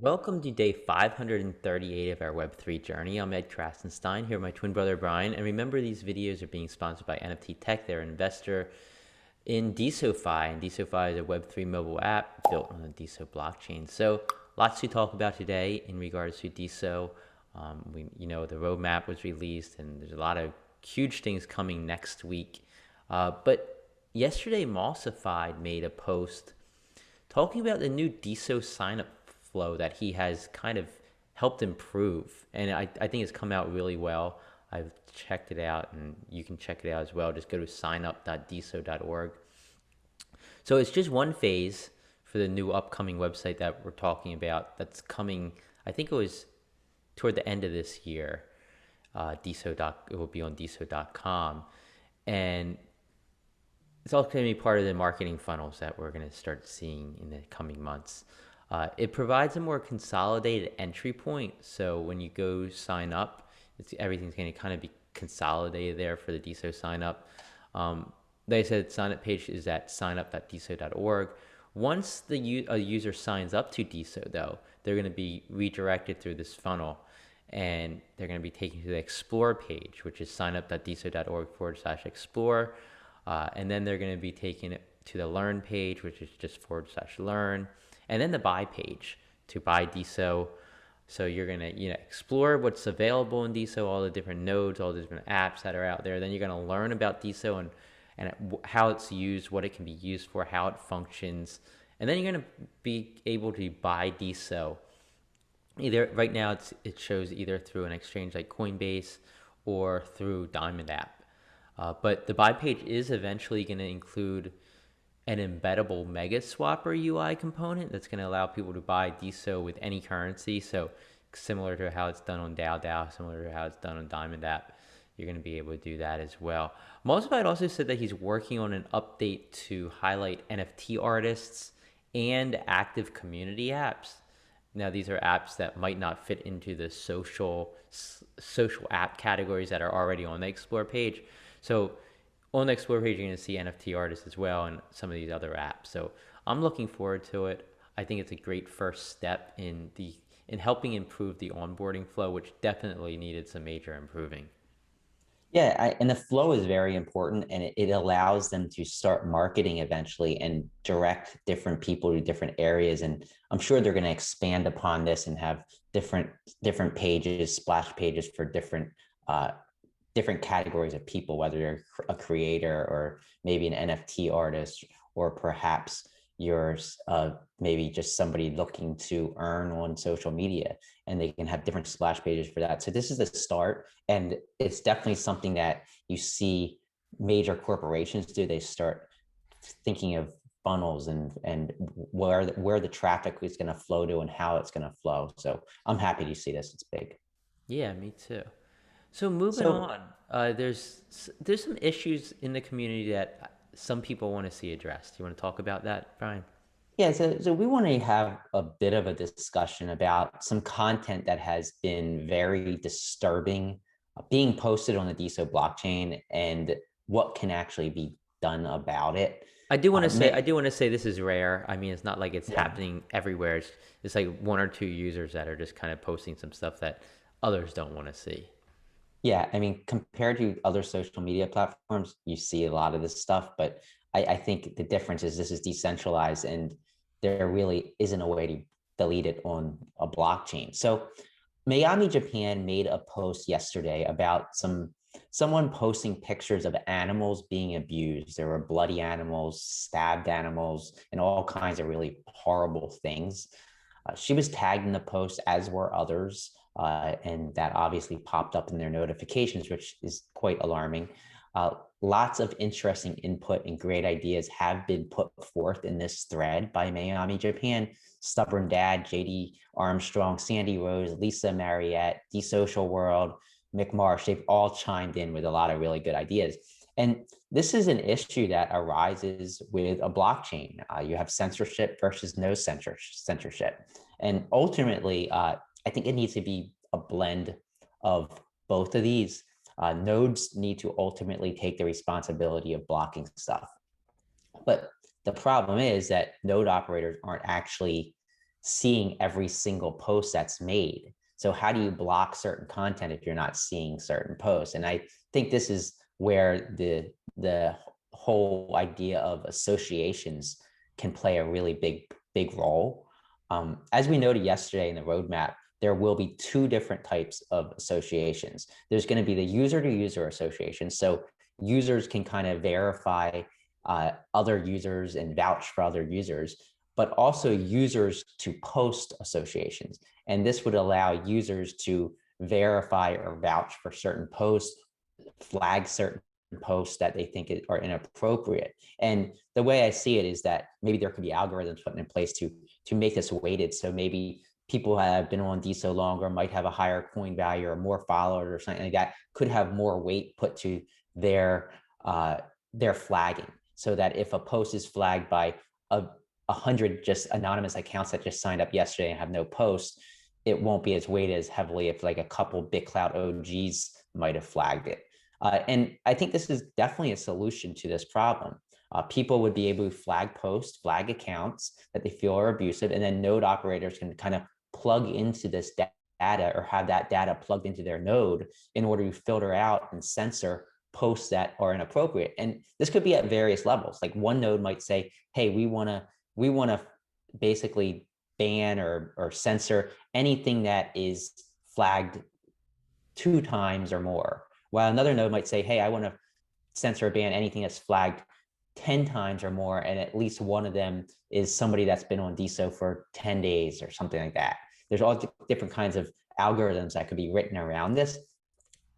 Welcome to day 538 of our Web3 journey. I'm Ed Krasenstein here with my twin brother Brian. And remember, these videos are being sponsored by NFT Tech. They're an investor in DesoFi. And DesoFi is a Web3 mobile app built on the Deso blockchain. So lots to talk about today in regards to Deso. The roadmap was released and there's a lot of huge things coming next week. But yesterday, Mossified made a post talking about the new Deso signup flow that he has kind of helped improve. And I think it's come out really well. I've checked it out and you can check it out as well. Just go to signup.deso.org. So it's just one phase for the new upcoming website that we're talking about that's coming, I think it was toward the end of this year. It will be on deso.com. And it's all going to be part of the marketing funnels that we're going to start seeing in the coming months. It provides a more consolidated entry point. So when you go sign up, everything's going to kind of be consolidated there for the Deso sign up. Like I said, sign up page is at signup.deso.org. Once a user signs up to Deso, though, they're going to be redirected through this funnel and they're going to be taken to the Explore page, which is signup.deso.org/explore. And then they're going to be taken to the Learn page, which is just /learn. And then the Buy page to buy Deso. So you're going to explore what's available in Deso, all the different nodes, all the different apps that are out there. Then you're going to learn about Deso and how it's used, what it can be used for, how it functions. And then you're going to be able to buy Deso. Either right now it shows either through an exchange like Coinbase or through Diamond app. But the buy page is eventually going to include an embeddable mega swapper UI component that's going to allow people to buy Deso with any currency. So similar to how it's done on DAO, similar to how it's done on Diamond app, you're going to be able to do that as well. Mossified also said that he's working on an update to highlight NFT artists and active community apps. Now, these are apps that might not fit into the social app categories that are already on the Explore page. So on the Explore page, you're going to see NFT artists as well and some of these other apps. So I'm looking forward to it. I think it's a great first step in helping improve the onboarding flow, which definitely needed some major improving. Yeah, and the flow is very important, and it allows them to start marketing eventually and direct different people to different areas. And I'm sure they're going to expand upon this and have different pages, splash pages for different categories of people, whether you're a creator or maybe an NFT artist, or perhaps you're maybe just somebody looking to earn on social media, and they can have different splash pages for that. So this is the start, and it's definitely something that you see major corporations do. They start thinking of funnels and where the traffic is going to flow to and how it's going to flow. So I'm happy to see this. It's big. Yeah, me too. So moving So on, there's some issues in the community that some people want to see addressed. You want to talk about that, Brian? yeah, so we want to have a bit of a discussion about some content that has been very disturbing being posted on the Deso blockchain and what can actually be done about it. I do want to say this is rare. I mean, it's not like it's Yeah, happening everywhere. It's like one or two users that are just kind of posting some stuff that others don't want to see. yeah. I mean, compared to other social media platforms, you see a lot of this stuff, but I think the difference is this is decentralized and there really isn't a way to delete it on a blockchain. So Miami, Japan made a post yesterday about someone posting pictures of animals being abused. There were bloody animals, stabbed animals, and all kinds of really horrible things. She was tagged in the post, as were others, and that obviously popped up in their notifications, which is quite alarming. Lots of interesting input and great ideas have been put forth in this thread by Miami Japan, Stubborn Dad, JD Armstrong, Sandy Rose, Lisa Mariette, The Social World, McMarsh. They've all chimed in with a lot of really good ideas. And this is an issue that arises with a blockchain. You have censorship versus no censorship. And ultimately, I think it needs to be a blend of both of these. Nodes need to ultimately take the responsibility of blocking stuff. But the problem is that node operators aren't actually seeing every single post that's made. So how do you block certain content if you're not seeing certain posts? And I think this is where the whole idea of associations can play a really big role. As we noted yesterday in the roadmap, there will be two different types of associations. There's going to be the user-to-user association. So users can kind of verify other users and vouch for other users, but also users to post associations. And this would allow users to verify or vouch for certain posts, flag certain posts that they think are inappropriate. And the way I see it is that maybe there could be algorithms put in place to make this weighted. So maybe people who have been on Deso longer, might have a higher coin value or more followers or something like that, could have more weight put to their flagging, so that if a post is flagged by a 100 just anonymous accounts that just signed up yesterday and have no posts, it won't be as weighted as heavily if like a couple BitClout OGs might have flagged it. And I think this is definitely a solution to this problem. People would be able to flag posts, flag accounts that they feel are abusive, and then node operators can kind of plug into this data or have that data plugged into their node in order to filter out and censor posts that are inappropriate. And this could be at various levels. Like one node might say, hey, we want to basically ban or censor anything that is flagged 2 times or more. While another node might say, hey, I want to censor or ban anything that's flagged 10 times or more, and at least one of them is somebody that's been on Deso for 10 days or something like that. There's all different kinds of algorithms that could be written around this.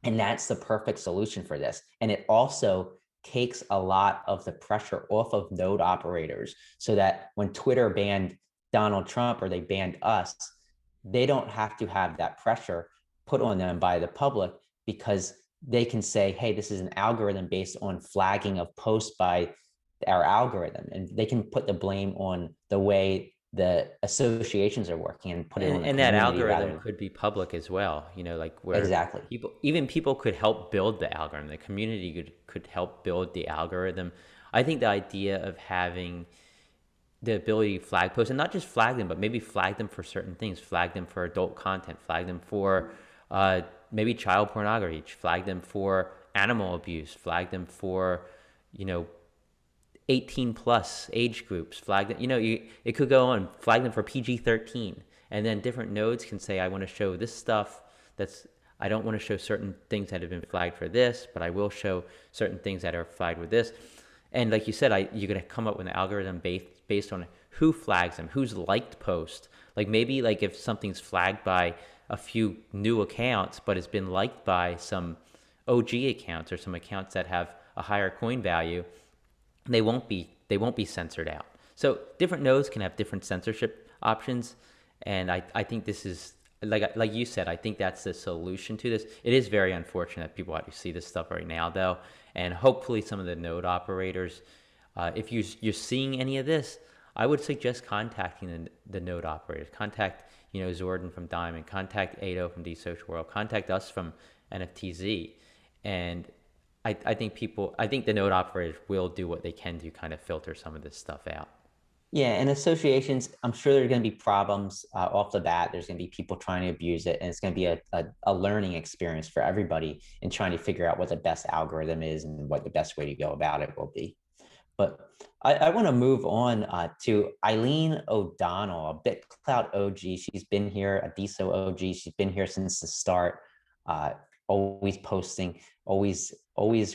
And that's the perfect solution for this. And it also takes a lot of the pressure off of node operators, so that when Twitter banned Donald Trump or they banned us, they don't have to have that pressure put on them by the public, because they can say, hey, this is an algorithm based on flagging of posts by our algorithm. And they can put the blame on the way the associations are working and put it on the And that community algorithm rather. could be public as well, like where Exactly. people could help build the algorithm. The community could help build the algorithm. I think the idea of having the ability to flag posts, and not just flag them, but maybe flag them for certain things, flag them for adult content, flag them for maybe child pornography, flag them for animal abuse, flag them for, you know, 18 plus age groups, flag them, it could go on, flag them for PG-13. And then different nodes can say, I want to show this stuff I don't want to show certain things that have been flagged for this, but I will show certain things that are flagged with this. And like you said, you're going to come up with an algorithm based on who flags them, who's liked post. Like maybe like if something's flagged by a few new accounts, but it's been liked by some OG accounts or some accounts that have a higher coin value, they won't be censored out. So different nodes can have different censorship options, and I think this is like you said, I think that's the solution to this. It is very unfortunate that people have to see this stuff right now, though, and hopefully some of the node operators, if you're seeing any of this, I would suggest contacting the node operators. Contact Zordon from Diamond, contact Ado from Desocial World, contact us from NFTZ, and I think the node operators will do what they can to kind of filter some of this stuff out. Yeah, and associations, I'm sure there are going to be problems off the bat. There's going to be people trying to abuse it, and it's going to be a learning experience for everybody in trying to figure out what the best algorithm is and what the best way to go about it will be. But I want to move on to Eileen O'Donnell, a BitClout OG. She's been here, a Deso OG. She's been here since the start, always posting, always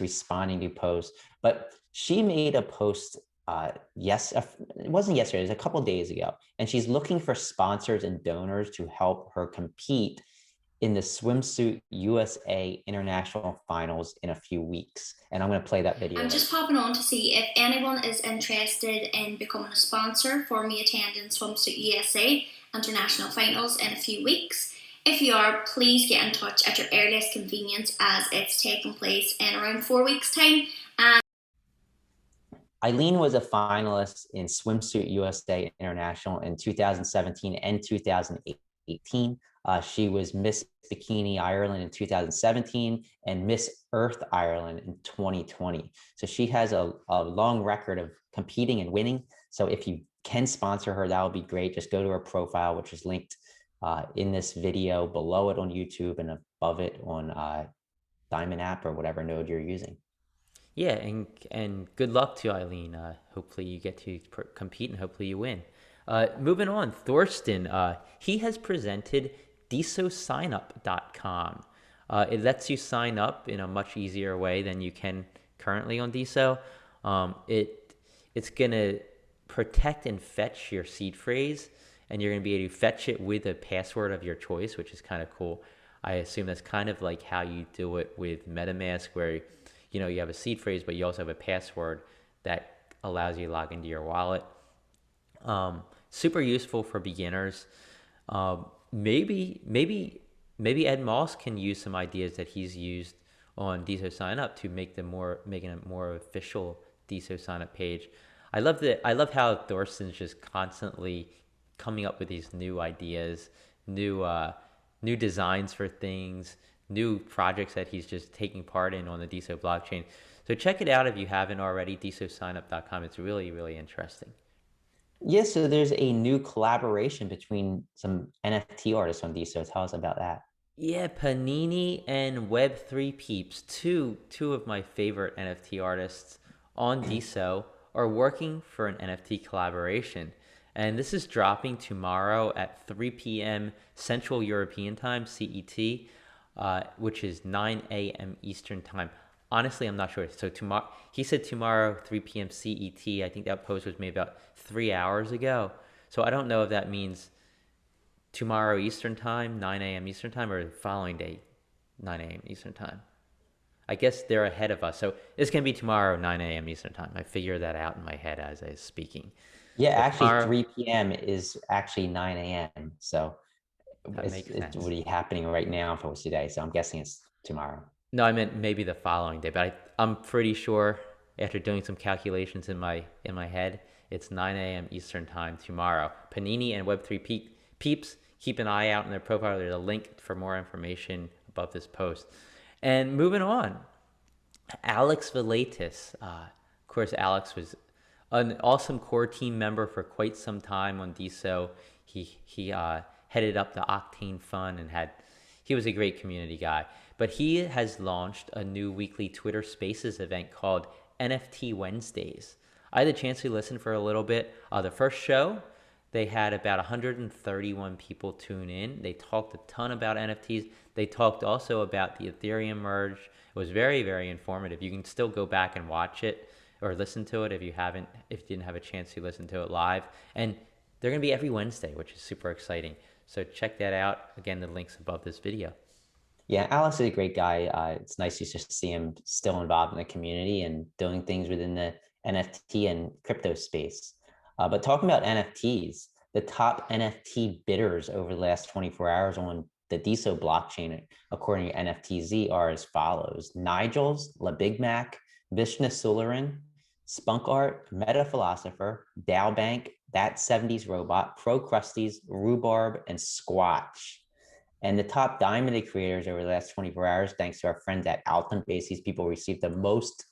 responding to posts. But she made a post it wasn't yesterday, it was a couple of days ago, and she's looking for sponsors and donors to help her compete in the Swimsuit USA International Finals in a few weeks. And I'm going to play that video. I'm just popping on to see if anyone is interested in becoming a sponsor for me attending Swimsuit USA International Finals in a few weeks. If you are, please get in touch at your earliest convenience, as it's taking place in around 4 weeks' time. And Eileen was a finalist in Swimsuit USA International in 2017 and 2018. She was Miss Bikini Ireland in 2017 and Miss Earth Ireland in 2020. So she has a long record of competing and winning. So if you can sponsor her, that would be great. Just go to her profile, which is linked in this video, below it on YouTube, and above it on Diamond app or whatever node you're using. Yeah, and good luck to Eileen. Hopefully you get to compete and hopefully you win. Moving on, Thorsten, he has presented DesoSignUp.com. It lets you sign up in a much easier way than you can currently on Deso. It's gonna protect and fetch your seed phrase, and you're gonna be able to fetch it with a password of your choice, which is kind of cool. I assume that's kind of like how you do it with MetaMask, where you have a seed phrase, but you also have a password that allows you to log into your wallet. Super useful for beginners. Maybe Ed Moss can use some ideas that he's used on Deso Signup to making a more official Deso Signup page. I love how Thorsten's just constantly coming up with these new ideas, new designs for things, new projects that he's just taking part in on the Deso blockchain. So check it out if you haven't already, DesoSignUp.com. It's really, really interesting. Yes, so there's a new collaboration between some NFT artists on Deso. Tell us about that. Yeah, Panini and Web3 Peeps, two of my favorite NFT artists on Deso, are working for an NFT collaboration. And this is dropping tomorrow at 3 p.m. Central European Time, CET, which is 9 a.m. Eastern Time. Honestly, I'm not sure. So tomorrow, he said tomorrow, 3 p.m. CET. I think that post was made about 3 hours ago. So I don't know if that means tomorrow Eastern Time, 9 a.m. Eastern Time, or the following day, 9 a.m. Eastern Time. I guess they're ahead of us. So it's going to be tomorrow, 9 a.m. Eastern Time. I figured that out in my head as I was speaking. Yeah, But actually, tomorrow, 3 p.m. is actually 9 a.m. So that makes sense. it's really happening right now for us today. So I'm guessing it's tomorrow. No, I meant maybe the following day, but I'm pretty sure after doing some calculations in my head, it's 9 a.m. Eastern Time tomorrow. Panini and Web3 Peeps, keep an eye out in their profile. There's a link for more information above this post. And moving on, Alex Velatis. Of course, Alex was an awesome core team member for quite some time on Deso. He headed up the Octane Fund and he was a great community guy. But he has launched a new weekly Twitter Spaces event called NFT Wednesdays. I had the chance to listen for a little bit. The first show, they had about 131 people tune in. They talked a ton about NFTs. They talked also about the Ethereum merge. It was very, very informative. You can still go back and watch it or listen to it if you didn't have a chance to listen to it live. And they're going to be every Wednesday, which is super exciting. So check that out. Again, the link's above this video. Yeah, Alex is a great guy. It's nice to just see him still involved in the community and doing things within the NFT and crypto space. But talking about NFTs, the top NFT bidders over the last 24 hours on the Deso blockchain, according to NFTZ, are as follows: Nigel's, La Big Mac, Vishnu Sularin, Spunk Art, Meta Philosopher, Dow Bank, That 70s Robot, Pro Crusties, Rhubarb, and Squatch. And the top diamond creators over the last 24 hours, thanks to our friends at Alton-based, these people received the most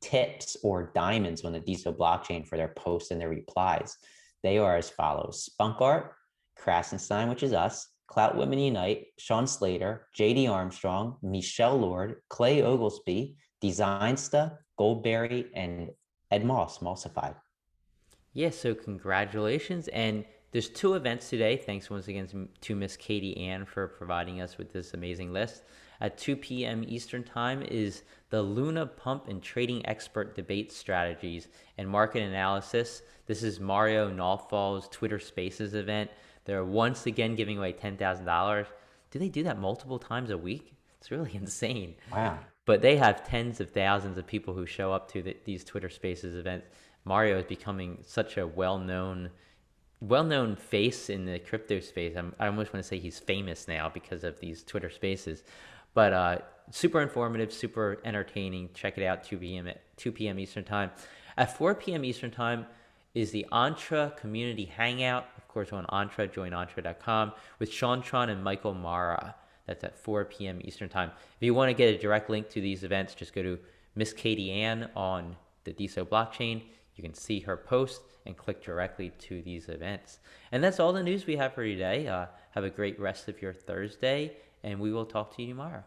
tips or diamonds on the Deso blockchain for their posts and their replies. They are as follows: Spunk Art, Krasenstein, which is us, Clout Women Unite, Sean Slater, JD Armstrong, Michelle Lord, Clay Oglesby, Designsta, Goldberry, and Ed Moss, Mossified. Yeah, so congratulations. And there's 2 events today. Thanks once again to Miss Katie Ann for providing us with this amazing list. At 2 p.m. Eastern Time is the Luna Pump and Trading Expert Debate Strategies and Market Analysis. This is Mario Nalfall's Twitter Spaces event. They're once again giving away $10,000. Do they do that multiple times a week? It's really insane. Wow. But they have tens of thousands of people who show up to these Twitter Spaces events. Mario is becoming such a well-known face in the crypto space. I almost want to say he's famous now because of these Twitter Spaces. But super informative, super entertaining. Check it out, 2 p.m. Eastern Time. At 4 p.m. Eastern Time is the Entra Community Hangout. Of course, on Entra, join Entra.com, with Sean Tron and Michael Mara. That's at 4 p.m. Eastern Time. If you want to get a direct link to these events, just go to Miss Katie Ann on the Deso blockchain. You can see her post and click directly to these events. And that's all the news we have for you today. Have a great rest of your Thursday, and we will talk to you tomorrow.